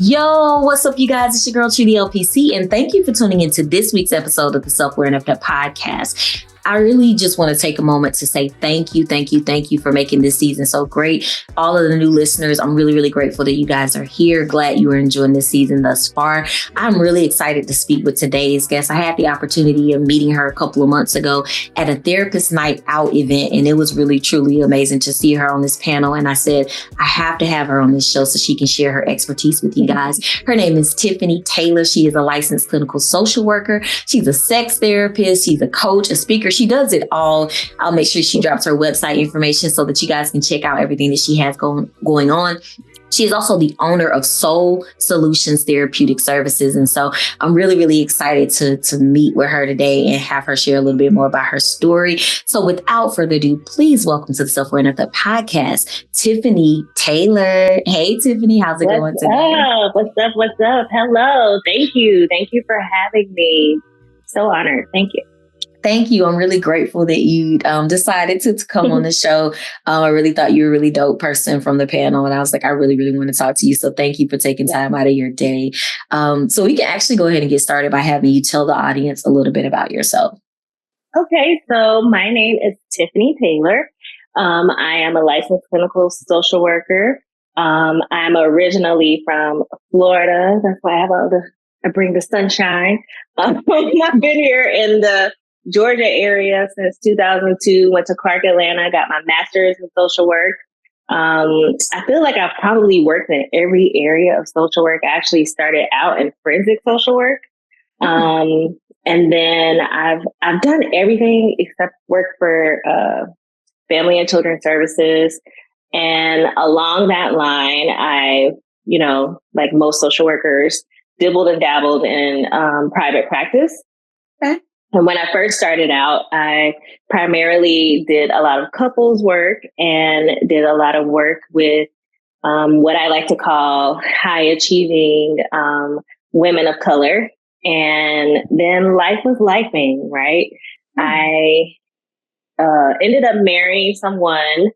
Yo, what's up, you guys? It's your girl, Trudy LPC, and thank you for tuning into this week's episode of the Self-Awareness podcast. I really just want to take a moment to say thank you for making this season so great. All of the new listeners, I'm really, really grateful that you guys are here. Glad you are enjoying this season thus far. I'm really excited to speak with today's guest. I had the opportunity of meeting her a couple of months ago at a therapist night out event, and it was really, truly amazing to see her on this panel. And I said, I have to have her on this show so she can share her expertise with you guys. Her name is Tiffany Taylor. She is a licensed clinical social worker. She's a sex therapist. She's a coach, a speaker. She does it all. I'll make sure she drops her website information so that you guys can check out everything that she has going on. She is also the owner of Soul Solutions Therapeutic Services. And so I'm really, really excited to meet with her today and have her share a little bit more about her story. So without further ado, please welcome to the Self-Awareness podcast, Tiffany Taylor. Hey, Tiffany, how's it going today? What's up? Hello. Thank you. Thank you for having me. So honored. Thank you. Thank you. I'm really grateful that you decided to come on the show. I really thought you were a really dope person from the panel. And I was like, I really, really want to talk to you. So thank you for taking time out of your day. So we can actually go ahead and get started by having you tell the audience a little bit about yourself. Okay. So my name is Tiffany Taylor. I am a licensed clinical social worker. I'm originally from Florida. That's why I bring the sunshine. I've been here in the Georgia area since 2002, went to Clark, Atlanta, got my master's in social work. I feel like I've probably worked in every area of social work. I actually started out in forensic social work. And then I've done everything except work for family and children's services. And along that line, I, like most social workers, dibbled and dabbled in private practice. Okay. And when I first started out, I primarily did a lot of couples work and did a lot of work with what I like to call high achieving women of color. And then life was lifing, right? I ended up marrying someone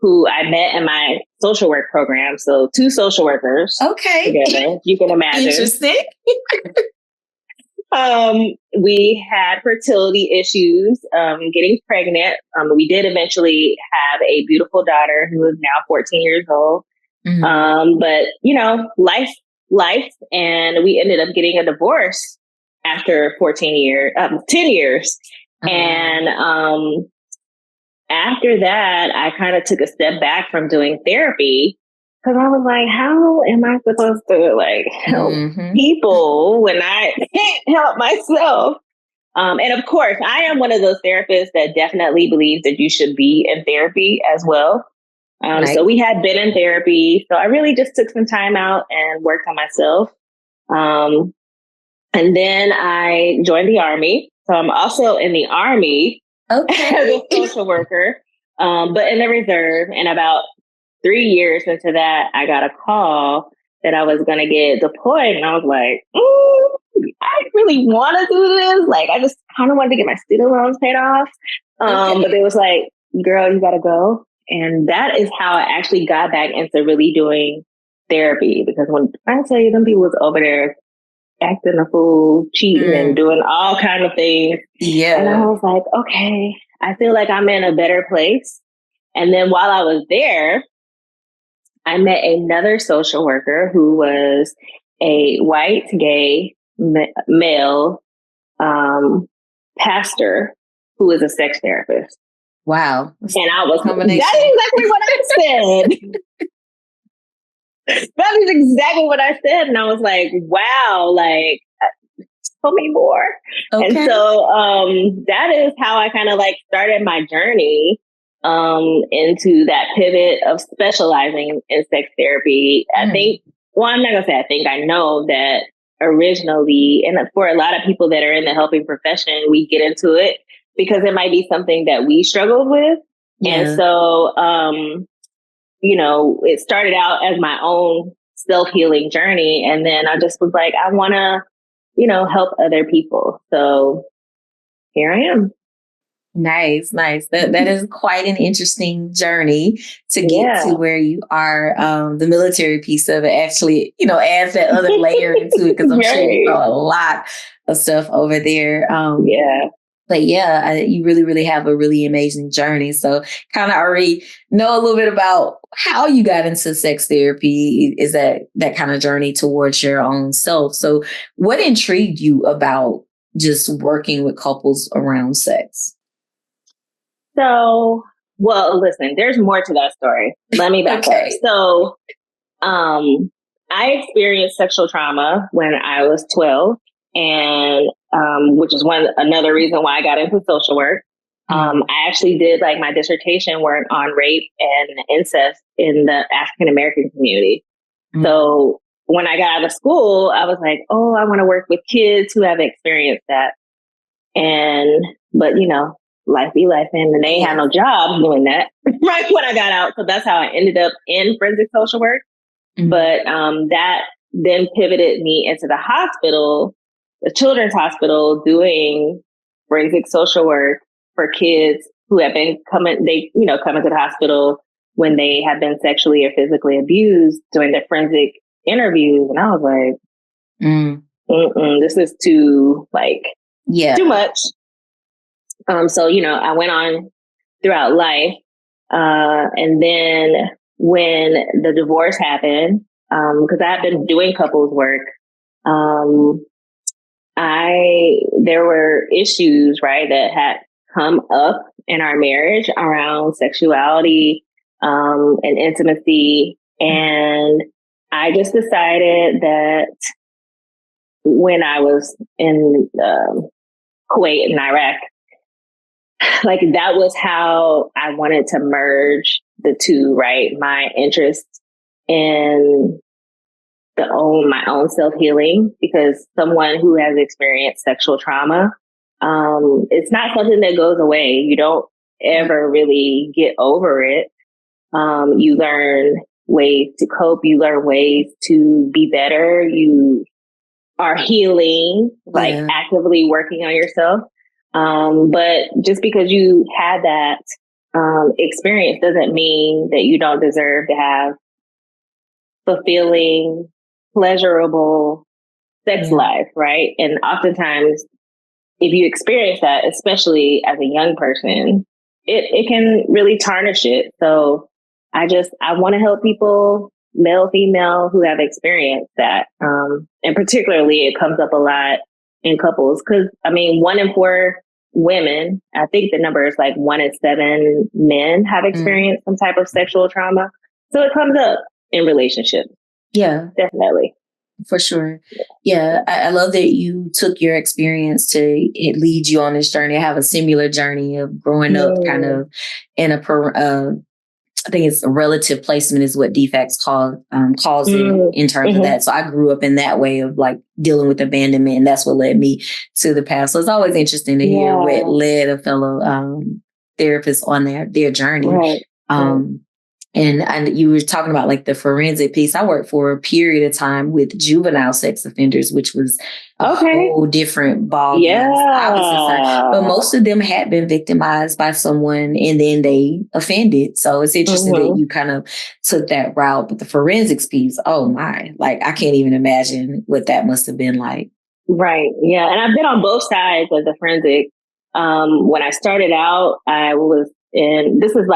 who I met in my social work program. So 2 social workers. Okay. Together, you can imagine. Interesting. We had fertility issues, getting pregnant. We did eventually have a beautiful daughter who is now 14 years old. Mm-hmm. But life, and we ended up getting a divorce after 10 years. Mm-hmm. And, after that, I kind of took a step back from doing therapy. Because I was like, how am I supposed to help people when I can't help myself? And of course, I am one of those therapists that definitely believes that you should be in therapy as well. Right. So we had been in therapy. So I really just took some time out and worked on myself. And then I joined the Army. So I'm also in the Army as a social worker, but in the reserve. And about 3 years into that, I got a call that I was going to get deployed. And I was like, I really want to do this. I just kind of wanted to get my student loans paid off. But they was like, girl, you got to go. And that is how I actually got back into really doing therapy. Because when I tell you, them people was over there acting a fool, cheating and doing all kind of things. Yeah. And I was like, okay, I feel like I'm in a better place. And then while I was there, I met another social worker who was a white, gay, male pastor who was a sex therapist. Wow. And I was, that is exactly what I said. That is exactly what I said. And I was like, wow, tell me more. Okay. And so that is how I kind of started my journey into that pivot of specializing in sex therapy. I think, I'm not going to say I think, I know that originally, and for a lot of people that are in the helping profession, we get into it because it might be something that we struggled with. Yeah. And so, it started out as my own self-healing journey. And then I just was like, I want to, help other people. So here I am. Nice, nice. That is quite an interesting journey to get to where you are. The military piece of it actually, adds that other layer into it because I'm sure you saw a lot of stuff over there. But yeah, you really, really have a really amazing journey. So kind of already know a little bit about how you got into sex therapy. Is that kind of journey towards your own self. So what intrigued you about just working with couples around sex? So, well, listen, there's more to that story. Let me back up. So, I experienced sexual trauma when I was 12, and which is another reason why I got into social work. I actually did like my dissertation work on rape and incest in the African American community. So when I got out of school, I was like, oh, I want to work with kids who have experienced that. But life be life, and they ain't had no job doing that right when I got out. So that's how I ended up in forensic social work. But that then pivoted me into the hospital, the children's hospital, doing forensic social work for kids who have been coming to the hospital when they have been sexually or physically abused, doing their forensic interviews. And I was like, this is too much. So, I went on throughout life. And then when the divorce happened, because I had been doing couples work, there were issues, right, that had come up in our marriage around sexuality, and intimacy. And I just decided that when I was in Kuwait and Iraq, that was how I wanted to merge the two, right? My interest in my own self-healing, because someone who has experienced sexual trauma, it's not something that goes away. You don't ever really get over it. You learn ways to cope. You learn ways to be better. You are healing, actively working on yourself. But just because you had that experience doesn't mean that you don't deserve to have fulfilling, pleasurable sex life, right? And oftentimes, if you experience that, especially as a young person, it can really tarnish it. So I want to help people, male, female, who have experienced that. And particularly it comes up a lot in couples, because 1 in 4 women, I think the number is 1 in 7 men have experienced some type of sexual trauma. So it comes up in relationships. Yeah, definitely. For sure. Yeah. I love that you took your experience to lead you on this journey. I have a similar journey of growing up kind of in I think it's a relative placement is what DFACS calls it in terms of that. So I grew up in that way of dealing with abandonment, and that's what led me to the path. So it's always interesting to hear what led a fellow therapist on their journey. Right. And you were talking about the forensic piece. I worked for a period of time with juvenile sex offenders, which was a whole different ball game, opposite side. But most of them had been victimized by someone and then they offended. So it's interesting that you kind of took that route. But the forensics piece, oh my, I can't even imagine what that must have been like. Right. Yeah. And I've been on both sides of the forensic. When I started out, I was this is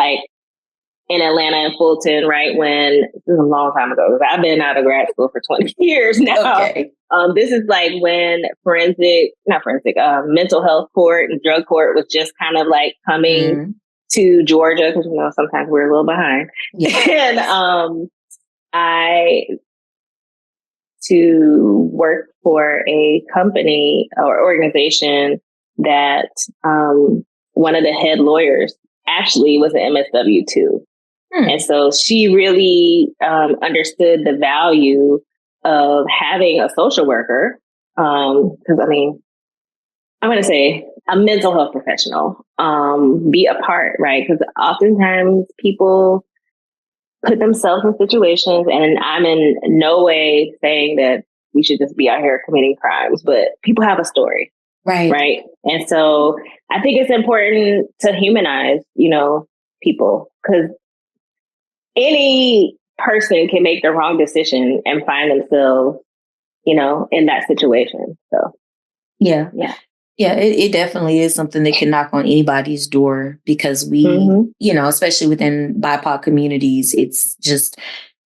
in Atlanta and Fulton, right? This is a long time ago. I've been out of grad school for 20 years now. Okay. This is when mental health court and drug court was just kind of coming to Georgia, because sometimes we're a little behind. Yeah. And I to work for a company or organization that one of the head lawyers actually was an MSW too. And so she really understood the value of having a social worker. Because I'm going to say a mental health professional be a part, right? Because oftentimes people put themselves in situations, and I'm in no way saying that we should just be out here committing crimes, but people have a story. Right. Right. And so I think it's important to humanize, people, because any person can make the wrong decision and find themselves, in that situation. So, Yeah. yeah. Yeah, it definitely is something that can knock on anybody's door because we, especially within BIPOC communities, it's just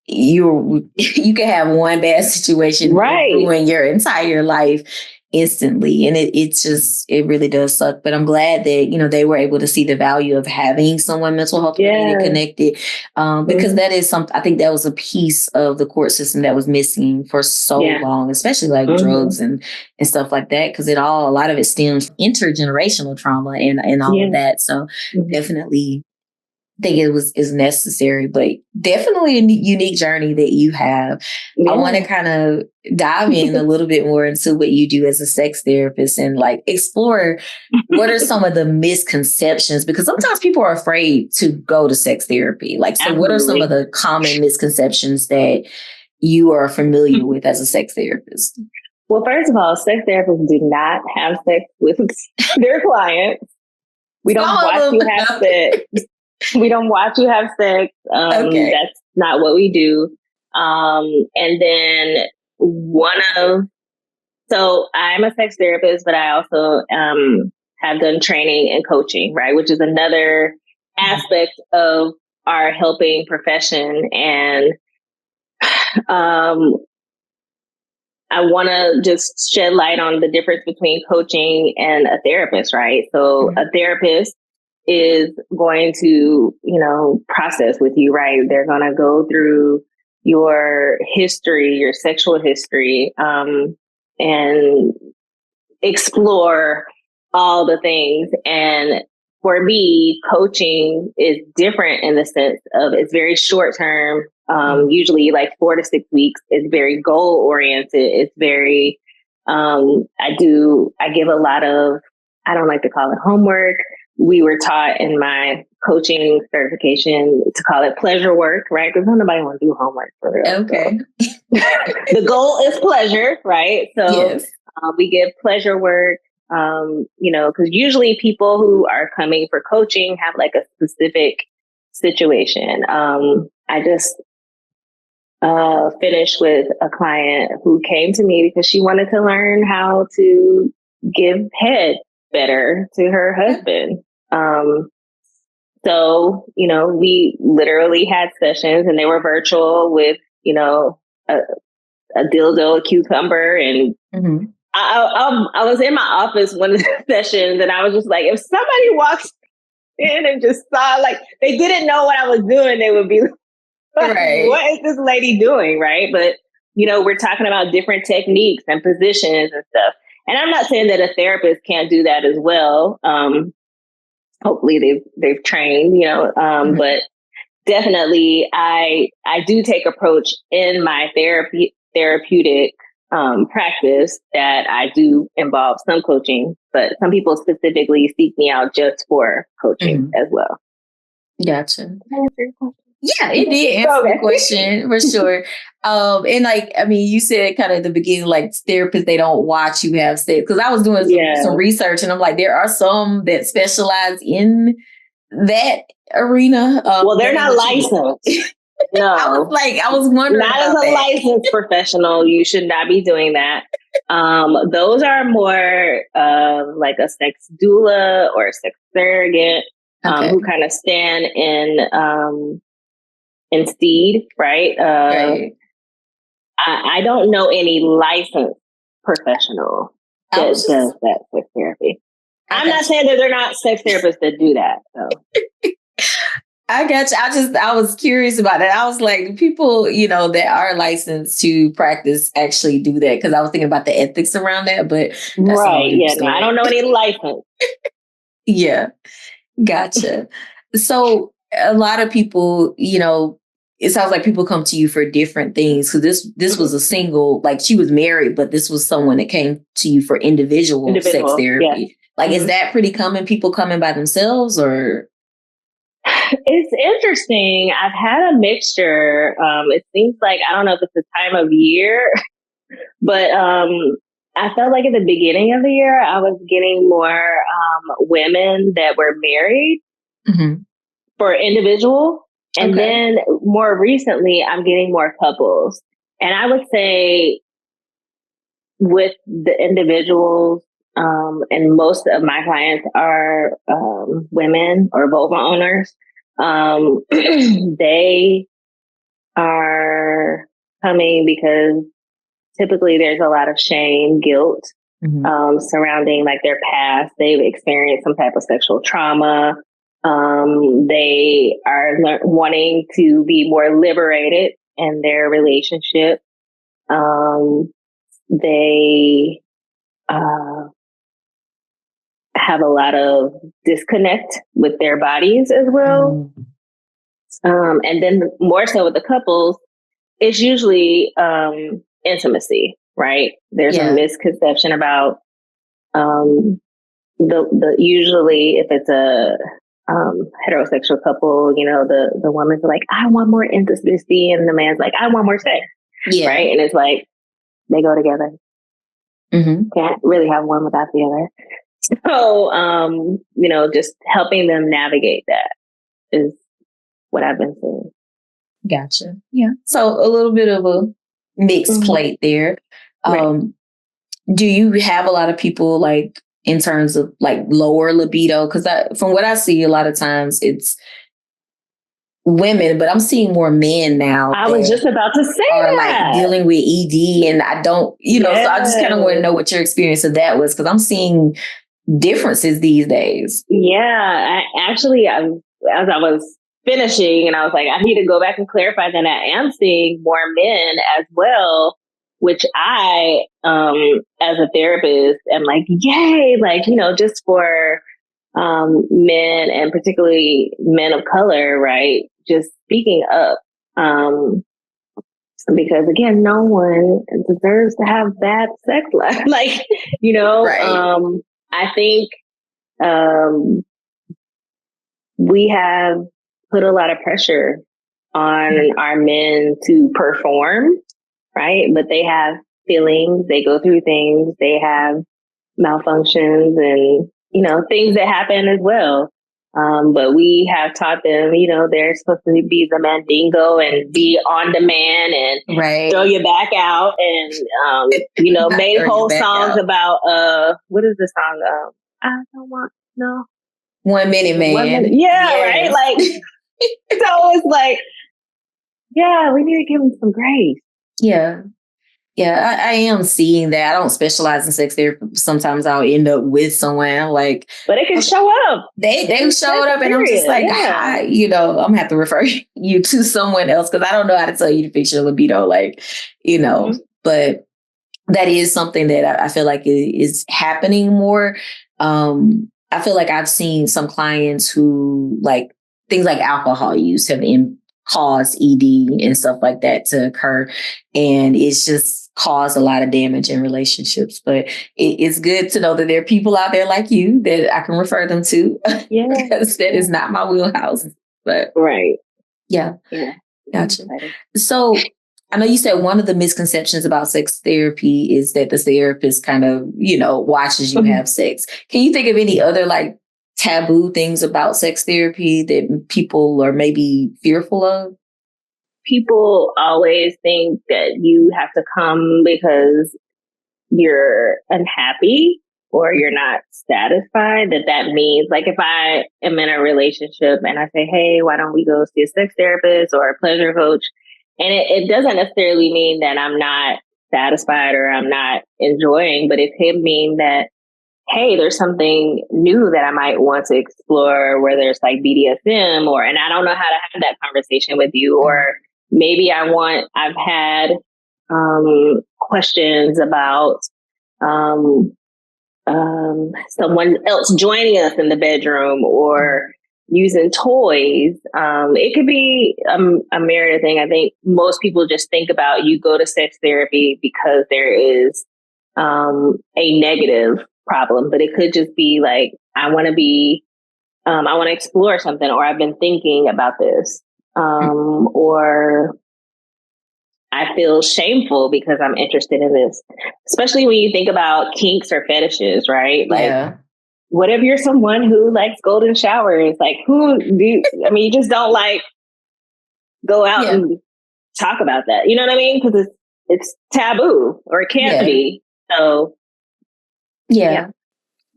you can have one bad situation Right. and ruin your entire life instantly. And it really does suck. But I'm glad that, they were able to see the value of having someone mental health related connected. Because that is something, I think that was a piece of the court system that was missing for so long, especially like drugs and stuff like that. Because a lot of it stems from intergenerational trauma and all of that. So definitely think is necessary, but definitely a unique journey that you have. I want to kind of dive in a little bit more into what you do as a sex therapist and like explore what are some of the misconceptions, because sometimes people are afraid to go to sex therapy. Like, so what are some of the common misconceptions that you are familiar with as a sex therapist? Well, first of all, sex therapists do not have sex with their clients. We don't watch you have sex. We don't watch you have sex. That's not what we do. And then so I'm a sex therapist, but I also have done training and coaching, right? Which is another aspect of our helping profession. And I want to just shed light on the difference between coaching and a therapist, right? So a therapist is going to, process with you, right? They're going to go through your history, your sexual history, and explore all the things. And for me, coaching is different in the sense of it's very short term, usually like 4 to 6 weeks. It's very goal oriented. It's very, I give a lot of, I don't like to call it homework. We were taught in my coaching certification to call it pleasure work, right? Because nobody wants to do homework for real. Okay. So. The goal is pleasure, right? So we give pleasure work, because usually people who are coming for coaching have like a specific situation. I just finished with a client who came to me because she wanted to learn how to give head better to her husband. So, we literally had sessions and they were virtual with, a dildo, a cucumber. And I was in my office one of the sessions and I was just like, if somebody walks in and just saw, like, they didn't know what I was doing, they would be like, what is this lady doing? Right. But, we're talking about different techniques and positions and stuff. And I'm not saying that a therapist can't do that as well. Hopefully they've trained, but definitely I do take approach in my therapeutic practice that I do involve some coaching, but some people specifically seek me out just for coaching as well. Gotcha. Yeah, it did answer the question for sure. And like, I mean, you said kind of at the beginning, like therapists, they don't watch you have sex. Because I was doing some research and I'm like, there are some that specialize in that arena. Well, they're not licensed. No. I was wondering. Not as a licensed professional, you should not be doing that. Those are more like a sex doula or a sex surrogate who kind of stand in stead, right? I don't know any licensed professional that does that sex therapy. I'm not saying that they're not sex therapists that do that. So. I got you. I was curious about that. I was like, people, that are licensed to practice actually do that, because I was thinking about the ethics around that. But that's right, yeah, no, I don't know any license. Yeah, gotcha. So a lot of people, it sounds like people come to you for different things. So this was a single, like she was married, but this was someone that came to you for individual sex therapy. Yeah. Like, is that pretty common? People coming by themselves, or? It's interesting. I've had a mixture. It seems like, I don't know if it's the time of year, but I felt like at the beginning of the year, I was getting more women that were married for individual. And then more recently, I'm getting more couples. And I would say with the individuals, and most of my clients are women or vulva owners, they are coming because typically there's a lot of shame, guilt surrounding like their past. They've experienced some type of sexual trauma. They are wanting to be more liberated in their relationship. They have a lot of disconnect with their bodies as well. And then more so with the couples, it's usually intimacy, right? There's a misconception about the usually if it's a heterosexual couple, you know, the woman's like, I want more intimacy, and the man's like, I want more sex, right? And it's like they go together. Can't really have one without the other. So, you know, just helping them navigate that is what I've been seeing. Gotcha. Yeah. So a little bit of a mixed plate there. Do you have a lot of people like in terms of like lower libido? Because from what I see, a lot of times it's women, but I'm seeing more men now. I was just about to say are like dealing with ED, and I don't, you know, so I just kind of want to know what your experience of that was, because I'm seeing differences these days. Yeah, as I was finishing, and I was like, I need to go back and clarify that I am seeing more men as well, which I, as a therapist, am like, yay, like, you know, just for men and particularly men of color, right? Just speaking up. Because again, no one deserves to have bad sex life. Like, you know, I think we have put a lot of pressure on our men to perform, right? But they have feelings, they go through things, they have malfunctions and, you know, things that happen as well. But we have taught them, you know, they're supposed to be the mandingo and be on demand and throw your back out and, you know, made whole songs about, what is the song? I don't want, no. 1 minute man. 1 minute. Yeah, right? Like, so it's like, yeah, we need to give them some grace. Yeah. Yeah, I am seeing that. I don't specialize in sex therapy. Sometimes I'll end up with someone like, but it can show up. They showed up, and I'm just like, hi, you know, I'm gonna have to refer you to someone else because I don't know how to tell you to fix your libido, like, you know. But that is something that I feel like is happening more. I feel like I've seen some clients who like things like alcohol use have caused ED and stuff like that to occur, and it's just caused a lot of damage in relationships. But it's good to know that there are people out there like you that I can refer them to. Yeah, because that is not my wheelhouse. But yeah, gotcha. So I know you said one of the misconceptions about sex therapy is that the therapist kind of, you know, watches you have sex. Can you think of any other like taboo things about sex therapy that people are maybe fearful of? People always think that you have to come because you're unhappy or you're not satisfied. That means, like, if I am in a relationship and I say, hey, why don't we go see a sex therapist or a pleasure coach? And it doesn't necessarily mean that I'm not satisfied or I'm not enjoying, but it could mean that, hey, there's something new that I might want to explore, whether it's like BDSM and I don't know how to have that conversation with you, or maybe I've had questions about someone else joining us in the bedroom or using toys. It could be a myriad of things. I think most people just think about you go to sex therapy because there is a negative problem, but it could just be like, I want to explore something, or I've been thinking about this, or I feel shameful because I'm interested in this, especially when you think about kinks or fetishes, right? Like, Yeah. what if you're someone who likes golden showers? Like, you just don't like go out Yeah. and talk about that. You know what I mean? Because it's taboo, or it can't Yeah. be. So, Yeah.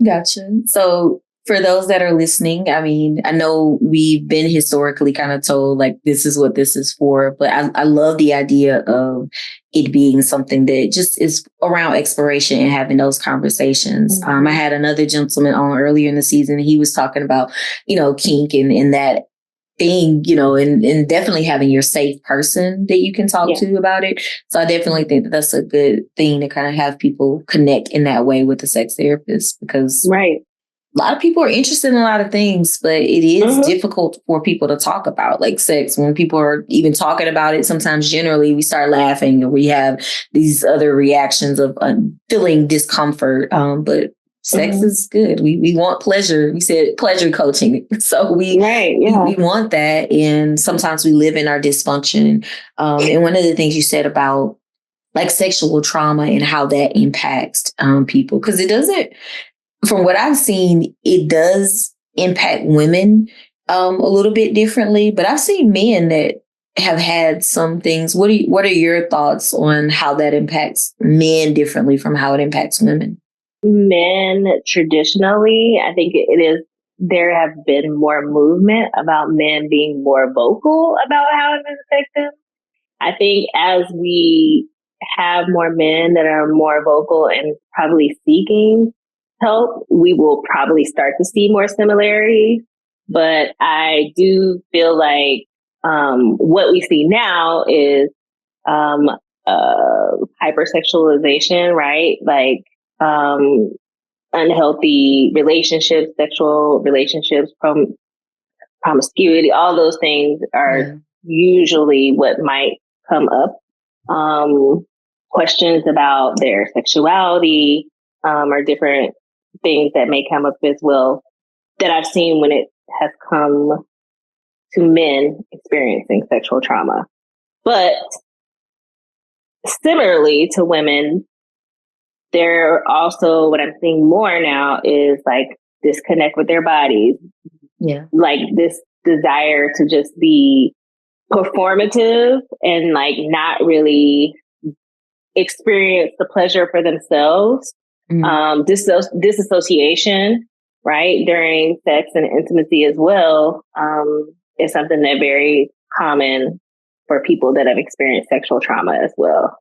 Gotcha. So for those that are listening, I mean, I know we've been historically kind of told like this is what this is for, but I love the idea of it being something that just is around exploration and having those conversations. Mm-hmm. I had another gentleman on earlier in the season. He was talking about, kink and that thing, and definitely having your safe person that you can talk to about it. So I definitely think that that's a good thing to kind of have people connect in that way with the sex therapist, because Right. a lot of people are interested in a lot of things, but it is difficult for people to talk about, like sex. When people are even talking about it, sometimes generally we start laughing or we have these other reactions of feeling discomfort. But sex is good. We want pleasure. We said pleasure coaching. So we want that. And sometimes we live in our dysfunction. And one of the things you said about like sexual trauma and how that impacts people, because it doesn't, from what I've seen, it does impact women a little bit differently, but I've seen men that have had some things. What are your thoughts on how that impacts men differently from how it impacts women? Men traditionally, I think there have been more movement about men being more vocal about how it affects them. I think as we have more men that are more vocal and probably seeking help, we will probably start to see more similarities. But I do feel like what we see now is um, hypersexualization, right? Like unhealthy relationships, sexual relationships, promiscuity, all those things are usually what might come up. Questions about their sexuality or different things that may come up as well that I've seen when it has come to men experiencing sexual trauma. But similarly to women, there also, what I'm seeing more now is like disconnect with their bodies. Yeah. Like this desire to just be performative and like not really experience the pleasure for themselves. Disassociation, right, during sex and intimacy as well, is something that very common for people that have experienced sexual trauma as well.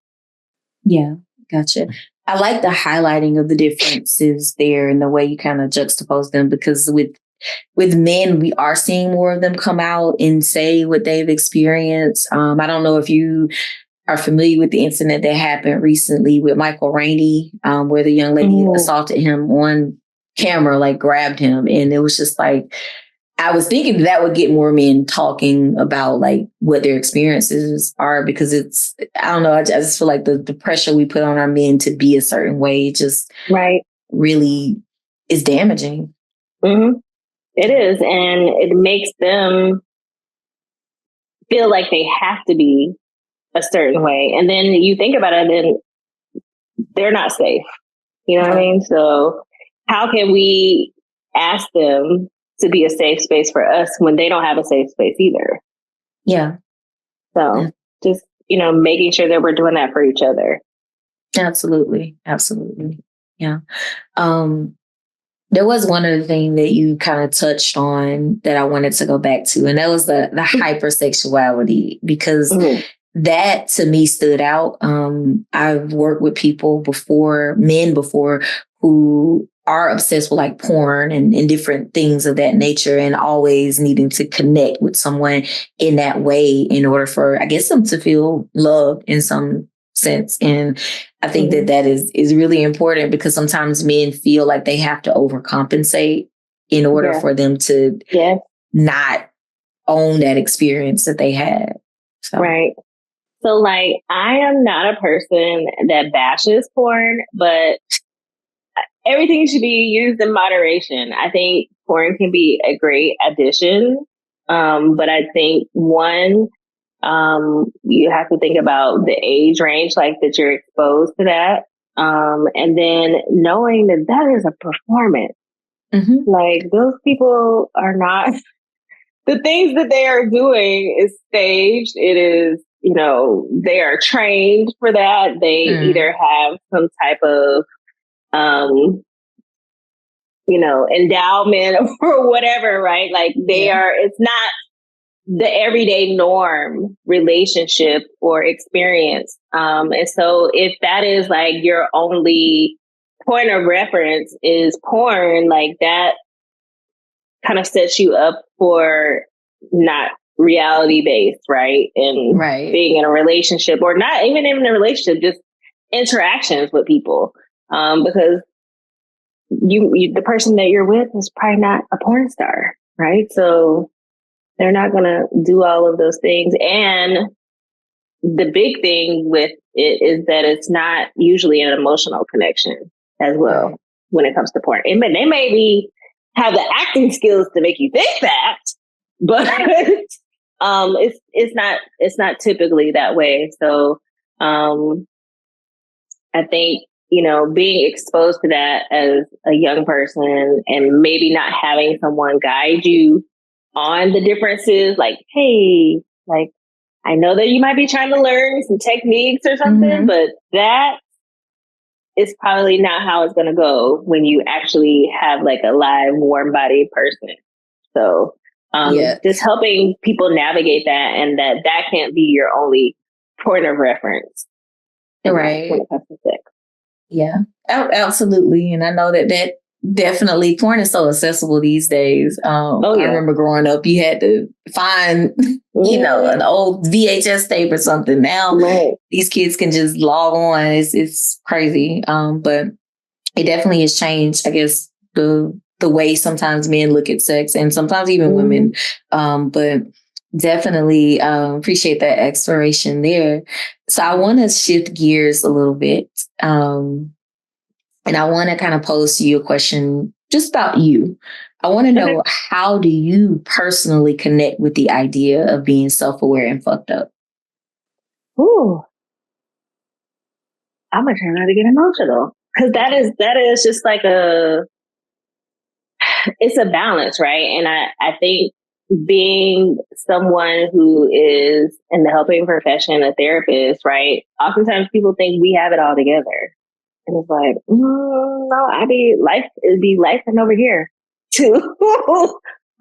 Yeah, gotcha. I like the highlighting of the differences there and the way you kind of juxtapose them, because with men, we are seeing more of them come out and say what they've experienced. I don't know if you are familiar with the incident that happened recently with Michael Rainey, where the young lady assaulted him on camera, like grabbed him. And it was just like, I was thinking that would get more men talking about like what their experiences are, because I don't know, I just feel like the pressure we put on our men to be a certain way just really is damaging. Mm-hmm. It is. And it makes them feel like they have to be a certain way. And then you think about it, and they're not safe. You know what I mean? So how can we ask them to be a safe space for us when they don't have a safe space either? Yeah. So just, making sure that we're doing that for each other. Absolutely. Absolutely. Yeah. There was one other thing that you kind of touched on that I wanted to go back to, and that was the hypersexuality, because that to me stood out. I've worked with men before, who are obsessed with like porn and different things of that nature, and always needing to connect with someone in that way in order for, I guess, them to feel loved in some sense. And I think that is really important, because sometimes men feel like they have to overcompensate in order for them to not own that experience that they had. So. Right. So like, I am not a person that bashes porn, but everything should be used in moderation. I think porn can be a great addition. But I think You have to think about the age range, like that you're exposed to that. And then knowing that that is a performance. Mm-hmm. Like those people are not, the things that they are doing is staged. It is, they are trained for that. They either have some type of, endowment or whatever, right? Like it's not the everyday norm relationship or experience. And so if that is like your only point of reference is porn, like that kind of sets you up for not reality based, right? And being in a relationship, or not even in a relationship, just interactions with people. Because you the person that you're with is probably not a porn star, right? So they're not going to do all of those things. And the big thing with it is that it's not usually an emotional connection as well when it comes to porn. They maybe have the acting skills to make you think that, but it's not typically that way. So I think, being exposed to that as a young person and maybe not having someone guide you on the differences, like, hey, like, I know that you might be trying to learn some techniques or something, but that is probably not how it's going to go when you actually have like a live, warm-bodied person. So just helping people navigate that, and that can't be your only point of reference. Right. When it comes to sex. Yeah, absolutely. And I know that definitely porn is so accessible these days. I remember growing up, you had to find, an old VHS tape or something. Now these kids can just log on. It's crazy. But it definitely has changed, I guess, the way sometimes men look at sex, and sometimes even women. But definitely appreciate that exploration there. So I want to shift gears a little bit. And I want to kind of pose to you a question just about you. I want to know, how do you personally connect with the idea of being self-aware and fucked up? Ooh, I'm gonna try not to get emotional, because that is just like it's a balance, right? And I think being someone who is in the helping profession, a therapist, right? Oftentimes people think we have it all together. And it's like, no, it'd be life and over here too.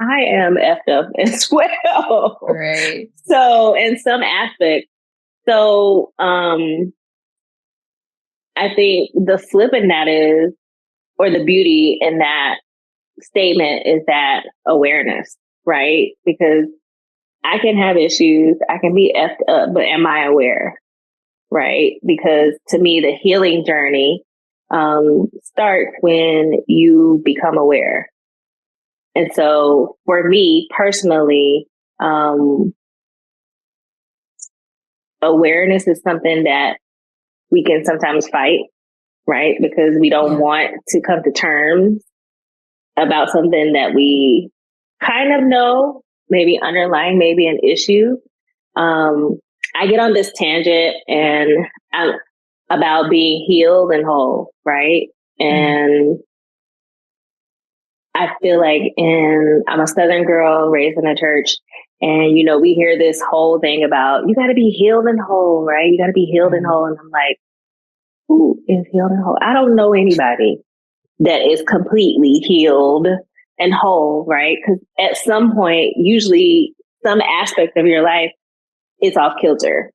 I am effed up as well. Right. So in some aspects, I think the flip in that is, or the beauty in that statement is that awareness, right? Because I can have issues, I can be effed up, but am I aware? Right? Because to me, the healing journey starts when you become aware. And so for me personally, awareness is something that we can sometimes fight, right? Because we don't want to come to terms about something that we kind of know, maybe underlying, maybe an issue. I get on this tangent and about being healed and whole, right? And I feel like I'm a Southern girl raised in a church, and, we hear this whole thing about, you got to be healed and whole, right? You got to be healed and whole. And I'm like, who is healed and whole? I don't know anybody that is completely healed and whole, right? Because at some point, usually some aspect of your life is off kilter.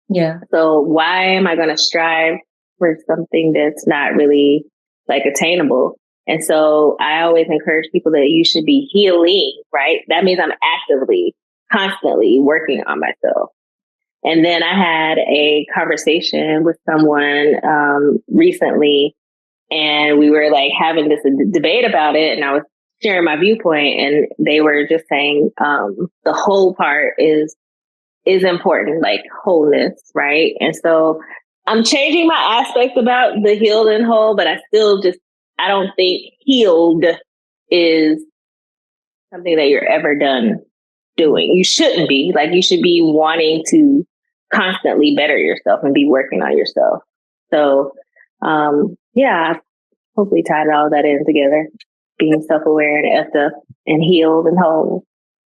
Yeah. So why am I going to strive for something that's not really like attainable? And so I always encourage people that you should be healing, right? That means I'm actively, constantly working on myself. And then I had a conversation with someone recently, and we were like having this debate about it. And I was sharing my viewpoint, and they were just saying the whole part is important, like wholeness, right? And so I'm changing my aspect about the healed and whole, but I don't think healed is something that you're ever done doing. You shouldn't be. Like, you should be wanting to constantly better yourself and be working on yourself. So, yeah, I hopefully tied all that in together, being self-aware and effed up and healed and whole.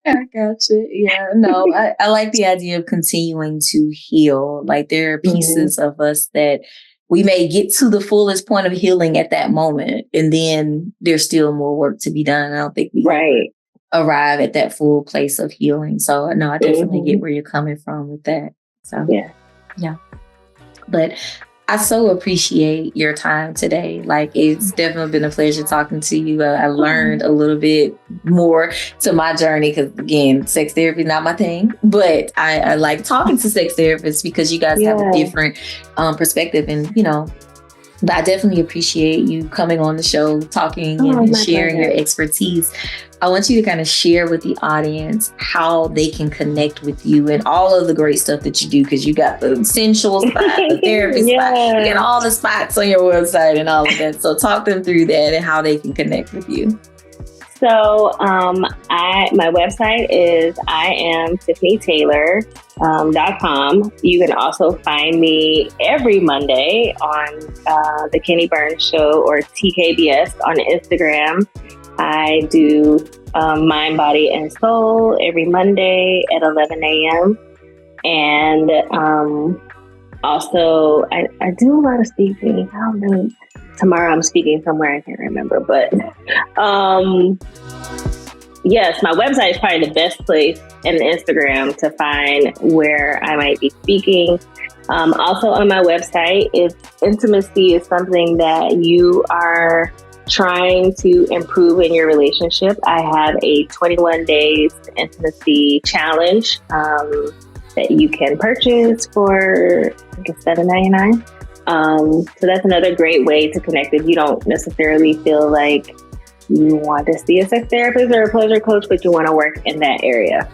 I gotcha. Yeah, no, I like the idea of continuing to heal. Like, there are pieces of us that we may get to the fullest point of healing at that moment, and then there's still more work to be done. I don't think we arrive at that full place of healing. So, no, I definitely get where you're coming from with that. So, yeah. But I so appreciate your time today. Like, it's definitely been a pleasure talking to you. I learned a little bit more to my journey because, again, sex therapy is not my thing. But I like talking to sex therapists because you guys have a different perspective. And, but I definitely appreciate you coming on the show, talking and sharing your expertise. I want you to kind of share with the audience how they can connect with you and all of the great stuff that you do, because you got the sensual spot, the therapy spot, you got all the spots on your website and all of that. So talk them through that and how they can connect with you. So my website is IamTiffanyTaylor.com. You can also find me every Monday on the Kenny Burns Show, or TKBS, on Instagram. I do Mind, Body, and Soul every Monday at 11 a.m. And also, I do a lot of speaking. I don't know. Tomorrow I'm speaking somewhere, I can't remember. But yes, my website is probably the best place, and Instagram, to find where I might be speaking. Also on my website, if intimacy is something that you are trying to improve in your relationship, I have a 21 days intimacy challenge that you can purchase for, I guess, $7.99. So that's another great way to connect if you don't necessarily feel like you want to see a sex therapist or a pleasure coach, but you want to work in that area.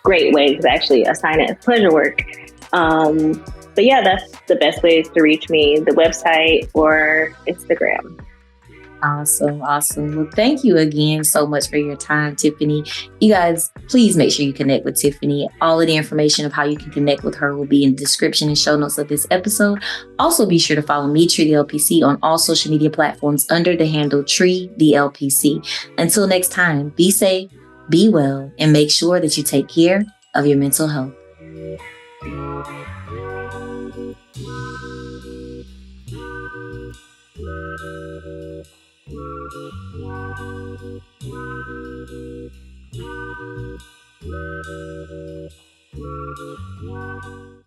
Great way to actually assign it as pleasure work. But yeah, that's the best ways to reach me, the website or Instagram. Awesome. Well, thank you again so much for your time, Tiffany. You guys, please make sure you connect with Tiffany. All of the information of how you can connect with her will be in the description and show notes of this episode. Also, be sure to follow me, Tree the LPC, on all social media platforms under the handle Tree the LPC. Until next time, be safe, be well, and make sure that you take care of your mental health.